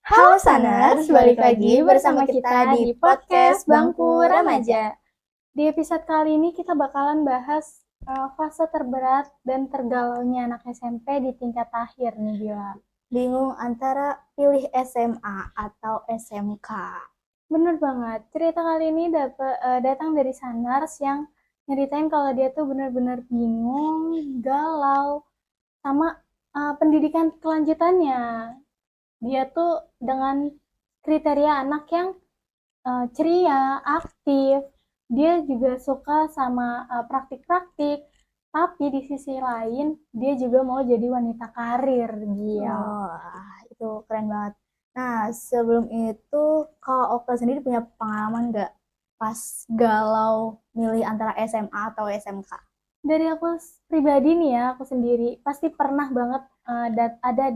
Halo Saners, balik lagi bersama kita di podcast Bangku Remaja. Di episode kali ini kita bakalan bahas fase terberat dan tergalaunya anak SMP di tingkat akhir nih, Bila. Bingung antara pilih SMA atau SMK. Bener banget, cerita kali ini datang dari Saners yang nyeritain kalau dia tuh bener-bener bingung, galau, sama pendidikan kelanjutannya. Dia tuh dengan kriteria anak yang ceria, aktif, dia juga suka sama praktik-praktik, tapi di sisi lain dia juga mau jadi wanita karir, Gil. Itu keren banget. Nah, sebelum itu, kalau Okta sendiri punya pengalaman nggak pas galau milih antara SMA atau SMK? Dari aku pribadi nih ya, aku sendiri pasti pernah banget ada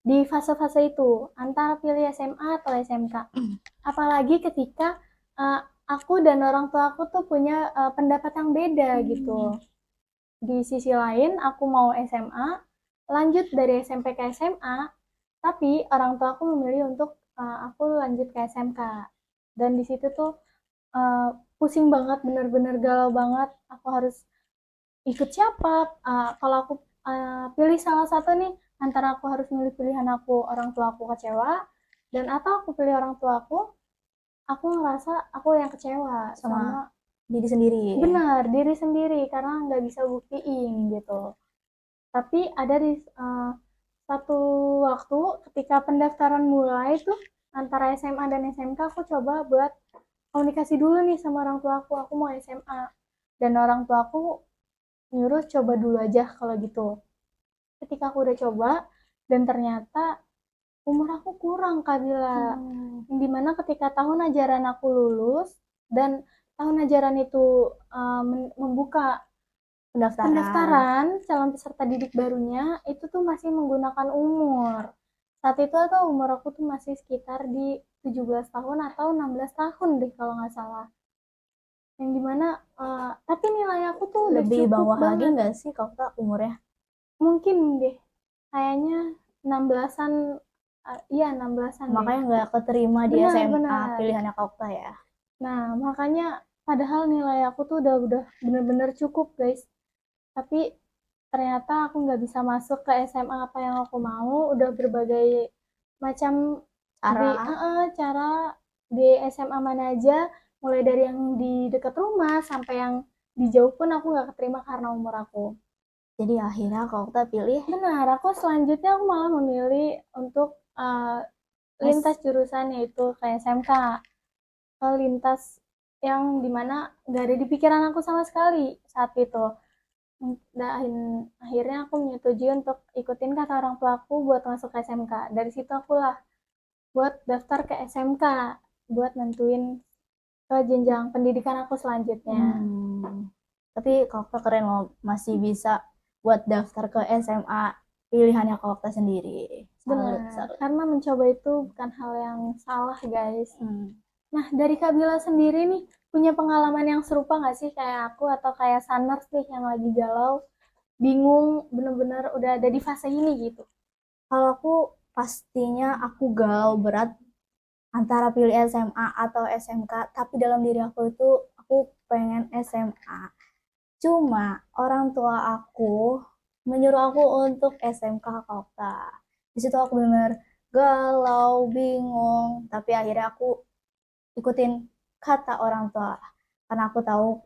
di fase-fase itu antara pilih SMA atau SMK. Apalagi ketika aku dan orang tua aku tuh punya pendapat yang beda gitu. Di sisi lain, aku mau SMA, lanjut dari SMP ke SMA, tapi orang tua aku memilih untuk aku lanjut ke SMK. Dan di situ tuh pusing banget, bener-bener galau banget. Aku harus ikut siapa? Kalau aku pilih salah satu nih, antara aku harus milih pilihan aku, orang tua aku kecewa, dan atau aku pilih orang tua aku ngerasa aku yang kecewa sama diri sendiri. benar diri sendiri karena nggak bisa buktiin gitu. Tapi ada di satu waktu ketika pendaftaran mulai tuh antara SMA dan SMK, aku coba buat komunikasi dulu nih sama orang tua aku mau SMA, dan orang tua aku nyuruh coba dulu aja kalau gitu. Ketika aku udah coba dan ternyata umur aku kurang, Kak Bila. Yang dimana ketika tahun ajaran aku lulus dan tahun ajaran itu membuka pendaftaran calon peserta didik barunya, itu tuh masih menggunakan umur. Saat itu atau umur aku tuh masih sekitar di 17 tahun atau 16 tahun deh kalau nggak salah. Yang dimana, tapi nilai aku tuh udah Lebih cukup bawah lagi banget. nggak sih kalau umurnya? Mungkin deh, kayaknya 16-an, iya 16-an deh. Makanya nggak keterima di Benar, SMA benar. pilihannya Okta ya. Nah, makanya padahal nilai aku tuh udah bener-bener cukup, guys. Tapi ternyata aku nggak bisa masuk ke SMA apa yang aku mau. Udah berbagai macam cara di SMA mana aja, mulai dari yang di dekat rumah sampai yang di jauh pun aku nggak keterima karena umur aku. Jadi akhirnya kalau Okta pilih Benar, aku selanjutnya aku malah memilih untuk lintas jurusan, yaitu kayak SMK, ke lintas yang dimana nggak ada di pikiran aku sama sekali saat itu. Dan akhirnya aku menyetujui untuk ikutin kata orang tuaku buat masuk ke SMK. Dari situ akulah buat daftar ke SMK buat nentuin ke jenjang pendidikan aku selanjutnya. Tapi Okta keren loh, masih bisa buat daftar ke SMA pilihannya Okta sendiri. Benar, karena mencoba itu bukan hal yang salah, guys. Nah, dari Kak Bila sendiri nih, punya pengalaman yang serupa nggak sih kayak aku atau kayak Saners nih yang lagi galau, bingung, bener-bener udah ada di fase ini gitu? Kalau aku pastinya aku galau berat antara pilih SMA atau SMK, tapi dalam diri aku itu aku pengen SMA. Cuma orang tua aku menyuruh aku untuk SMK Kota. Di situ aku benar galau, bingung, tapi akhirnya aku ikutin kata orang tua karena aku tahu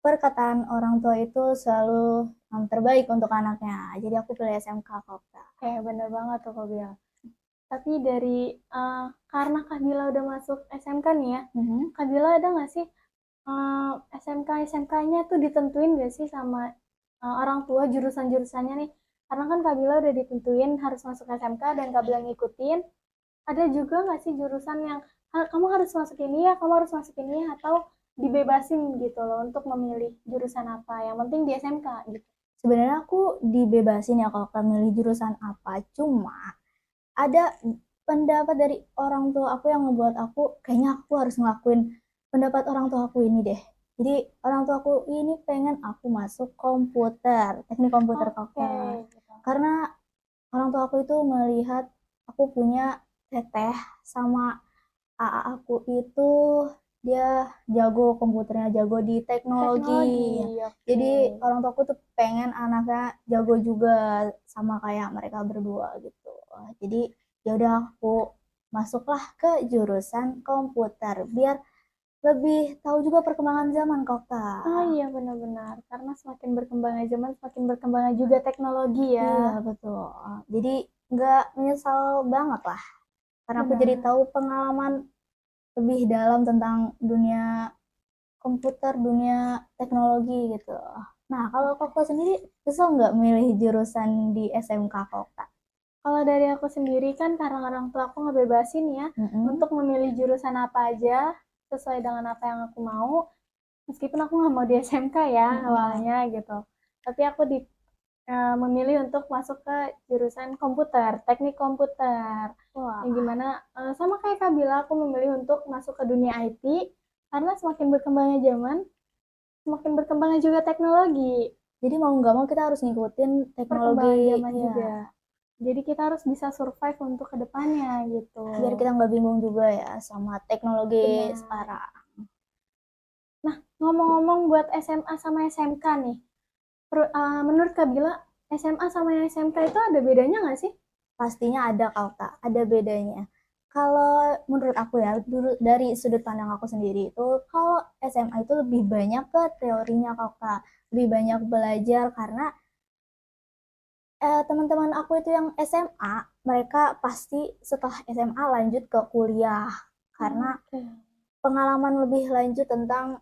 perkataan orang tua itu selalu yang terbaik untuk anaknya. Jadi aku pilih SMK Kota. Bener banget tuh Kak Bila. Tapi dari karena Kak Bila udah masuk SMK nih ya, Kak Bila ada nggak sih SMK-SMK-nya tuh ditentuin gak sih sama orang tua jurusan-jurusannya nih? Karena kan Kak Bila udah ditentuin harus masuk SMK dan Kak Bila ngikutin. Ada juga nggak sih jurusan yang kamu harus masuk ini ya, kamu harus masuk ini ya, atau dibebasin gitu loh untuk memilih jurusan apa? Yang penting di SMK gitu. Sebenarnya aku dibebasin ya kalau kita milih jurusan apa. Cuma ada pendapat dari orang tua aku yang ngebuat aku kayaknya aku harus ngelakuin pendapat orang tua aku ini deh. Jadi orang tua aku ini pengen aku masuk komputer, teknik komputer Kak. Gitu. Karena orang tua aku itu melihat aku punya teteh sama AA aku itu dia jago komputernya, jago di teknologi. Teknologi, Jadi oke. orang tuaku tuh pengen anaknya jago juga sama kayak mereka berdua gitu. Jadi ya udah aku masuklah ke jurusan komputer biar lebih tahu juga perkembangan zaman kok Oh Kak. iya benar-benar, karena semakin berkembangnya zaman, semakin berkembangnya juga teknologi ya. Iya betul. Jadi nggak menyesal banget lah karena aku jadi Benar. tahu pengalaman lebih dalam tentang dunia komputer, dunia teknologi gitu. Nah, kalau Koko sendiri kesel nggak milih jurusan di SMK Koko? Kalau dari aku sendiri kan karena orang tua aku ngebebasin ya Mm-mm. untuk memilih jurusan apa aja sesuai dengan apa yang aku mau. Meskipun aku nggak mau di SMK ya Mm-mm. awalnya gitu. Tapi aku memilih untuk masuk ke jurusan komputer, teknik komputer. Yang Wah, gimana sama kayak Kabila aku memilih untuk masuk ke dunia IT karena semakin berkembangnya zaman, semakin berkembangnya juga teknologi, jadi mau nggak mau kita harus ngikutin teknologi perkembangan zaman ya, juga. Jadi kita harus bisa survive untuk kedepannya gitu. biar kita nggak bingung juga ya sama teknologi Benar. sekarang. Nah, ngomong-ngomong buat SMA sama SMK nih, menurut Kabila SMA sama SMK itu ada bedanya nggak sih? Pastinya ada Kak, ada bedanya. Kalau menurut aku ya, dulu dari sudut pandang aku sendiri itu, kalau SMA itu lebih banyak ke teorinya Kak, lebih banyak belajar karena teman-teman aku itu yang SMA, mereka pasti setelah SMA lanjut ke kuliah karena Oke. pengalaman lebih lanjut tentang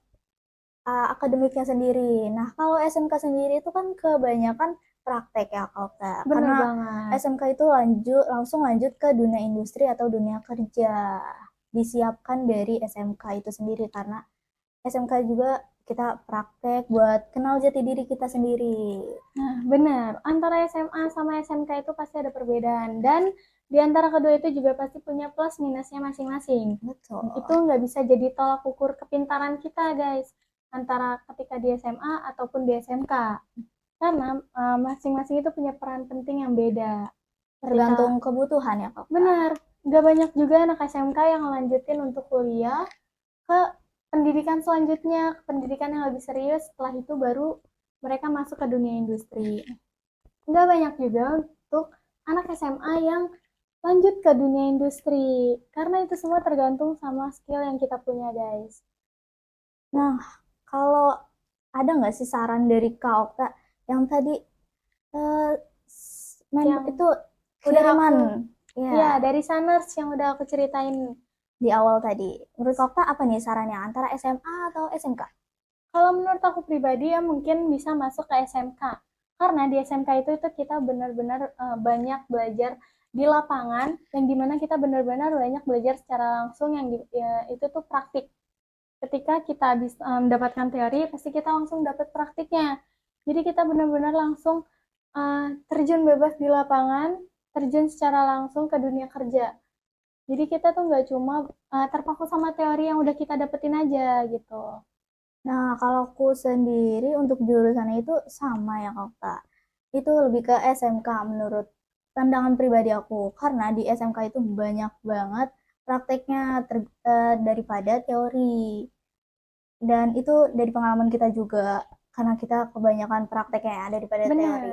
akademiknya sendiri. Nah, kalau SMK sendiri itu kan kebanyakan praktek ya, Kak. Bener Karena banget. SMK itu langsung lanjut ke dunia industri atau dunia kerja. Disiapkan dari SMK itu sendiri karena SMK juga kita praktek buat kenal jati diri kita sendiri. Nah, benar. Antara SMA sama SMK itu pasti ada perbedaan. Dan di antara kedua itu juga pasti punya plus minusnya masing-masing. Itu Betul. nggak bisa jadi tolak ukur kepintaran kita, guys. Antara ketika di SMA ataupun di SMK. Karena masing-masing itu punya peran penting yang beda. Ketika Tergantung kebutuhan ya, Kak. benar, nggak banyak juga anak SMK yang lanjutin untuk kuliah ke pendidikan selanjutnya, ke pendidikan yang lebih serius. Setelah itu baru mereka masuk ke dunia industri. Nggak banyak juga untuk anak SMA yang lanjut ke dunia industri. Karena itu semua tergantung sama skill yang kita punya, guys. Nah, kalau ada nggak sih saran dari Kak Okta yang tadi eh, Yang itu udah kiriman aku, ya ya dari Saners yang udah aku ceritain. di awal tadi. Menurut Kak Okta apa nih sarannya antara SMA atau SMK? Kalau menurut aku pribadi ya mungkin bisa masuk ke SMK. Karena di SMK itu kita benar-benar banyak belajar di lapangan yang dimana kita benar-benar banyak belajar secara langsung yang ya, itu tuh praktik. Ketika kita habis mendapatkan teori, pasti kita langsung dapat praktiknya. Jadi kita benar-benar langsung terjun bebas di lapangan, terjun secara langsung ke dunia kerja. Jadi kita tuh nggak cuma terpaku sama teori yang udah kita dapetin aja gitu. Nah, kalau aku sendiri untuk jurusannya itu sama ya Kak. Itu lebih ke SMK menurut pandangan pribadi aku. Karena di SMK itu banyak banget prakteknya daripada teori. Dan itu dari pengalaman kita juga. Karena kita kebanyakan prakteknya ya daripada teori. Benar.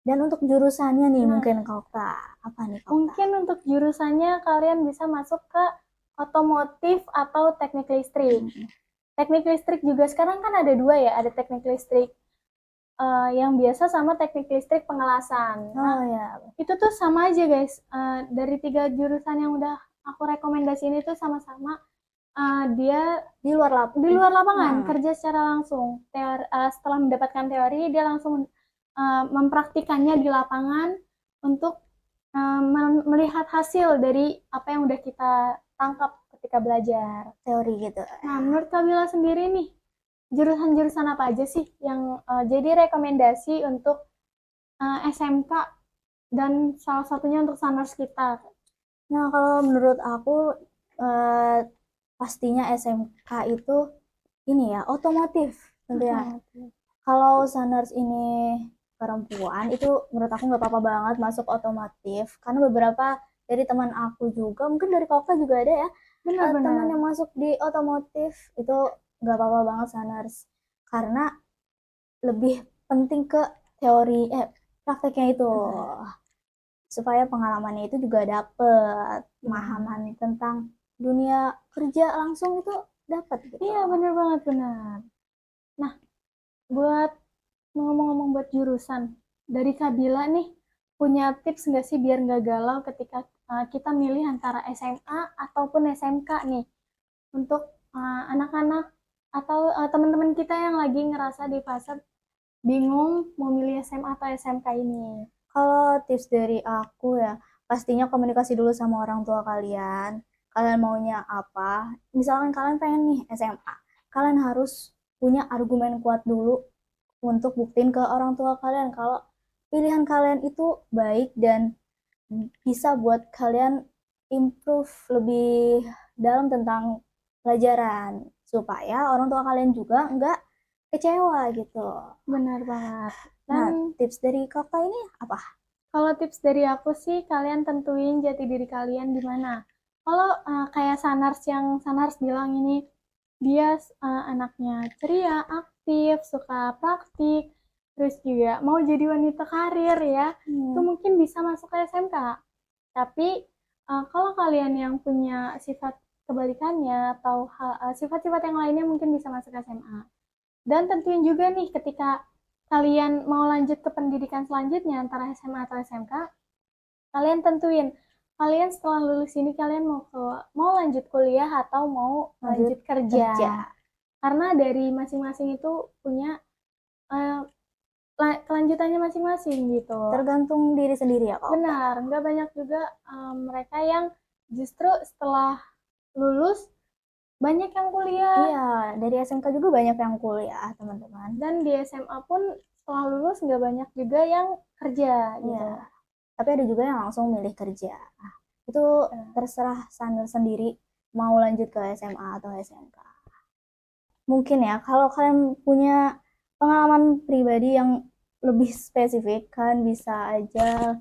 Dan untuk jurusannya nih Nah, mungkin Kak. Apa nih Kak? mungkin untuk jurusannya kalian bisa masuk ke otomotif atau teknik listrik. Teknik listrik juga sekarang kan ada dua ya, ada teknik listrik yang biasa sama teknik listrik pengelasan. Nah, Oh ya, itu tuh sama aja guys. Dari tiga jurusan yang udah aku rekomendasiin itu sama-sama dia di luar di luar lapangan Nah, kerja secara langsung. Setelah mendapatkan teori, dia langsung mempraktikannya di lapangan untuk melihat hasil dari apa yang udah kita tangkap ketika belajar. teori gitu. Nah, menurut Kabila sendiri nih, jurusan-jurusan apa aja sih yang jadi rekomendasi untuk SMK dan salah satunya untuk saners kita? Nah, kalau menurut aku eh, pastinya SMK itu ini ya otomotif tentunya. Otomotif. Kalau Saners ini perempuan itu menurut aku nggak apa-apa banget masuk otomotif karena beberapa dari teman aku juga, mungkin dari kakak juga ada ya, teman Benar-benar. yang masuk di otomotif itu nggak apa-apa banget Sanars, karena lebih penting ke teori prakteknya itu, supaya pengalamannya itu juga dapet pemahaman tentang dunia kerja langsung itu dapat gitu. Iya, benar banget, benar. Nah, buat ngomong-ngomong buat jurusan, dari Kabila nih, punya tips nggak sih biar nggak galau ketika kita milih antara SMA ataupun SMK nih, untuk anak-anak atau teman-teman kita yang lagi ngerasa di fase bingung mau milih SMA atau SMK ini? Kalau tips dari aku ya, pastinya komunikasi dulu sama orang tua kalian. Kalian maunya apa? Misalkan kalian pengen nih SMA, kalian harus punya argumen kuat dulu untuk buktiin ke orang tua kalian kalau pilihan kalian itu baik dan bisa buat kalian improve lebih dalam tentang pelajaran, supaya orang tua kalian juga nggak kecewa gitu. Benar banget. Nah, Dan tips dari kakak ini apa? kalau tips dari aku sih, kalian tentuin jati diri kalian di mana. Kalau kayak Sanars yang Sanars bilang ini, dia anaknya ceria, aktif, suka praktik, terus juga mau jadi wanita karir ya, itu mungkin bisa masuk ke SMK. Tapi kalau kalian yang punya sifat kebalikannya atau sifat-sifat yang lainnya mungkin bisa masuk SMA. Dan tentuin juga nih ketika kalian mau lanjut ke pendidikan selanjutnya antara SMA atau SMK, kalian tentuin kalian setelah lulus ini kalian mau lanjut kuliah atau mau lanjut kerja. Karena dari masing-masing itu punya eh, kelanjutannya masing-masing gitu. Tergantung diri sendiri ya kok. Benar, nggak banyak juga mereka yang justru setelah lulus banyak yang kuliah. Iya, dari SMK juga banyak yang kuliah, teman-teman. Dan di SMA pun setelah lulus nggak banyak juga yang kerja gitu. Iya. Tapi ada juga yang langsung milih kerja. Itu terserah Sanur sendiri mau lanjut ke SMA atau SMK. Mungkin ya, kalau kalian punya pengalaman pribadi yang lebih spesifik, kan bisa aja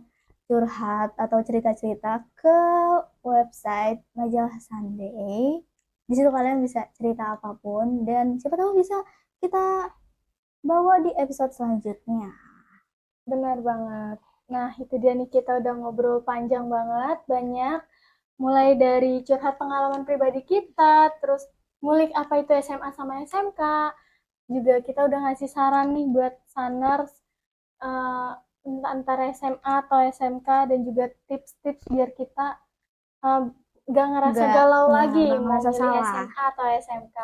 curhat atau cerita-cerita ke website Majalah Sunday. Di situ kalian bisa cerita apapun dan siapa tahu bisa kita bawa di episode selanjutnya. Benar banget. Nah, itu dia nih, kita udah ngobrol panjang banget, banyak. Mulai dari curhat pengalaman pribadi kita, terus ngulik apa itu SMA sama SMK. Juga kita udah ngasih saran nih buat Saners eh, antara SMA atau SMK, dan juga tips-tips biar kita eh, gak ngerasa galau lagi mau milih SMA atau SMK.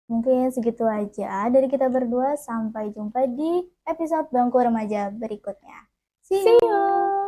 Mungkin segitu aja dari kita berdua. Sampai jumpa di episode Bangku Remaja berikutnya. See you!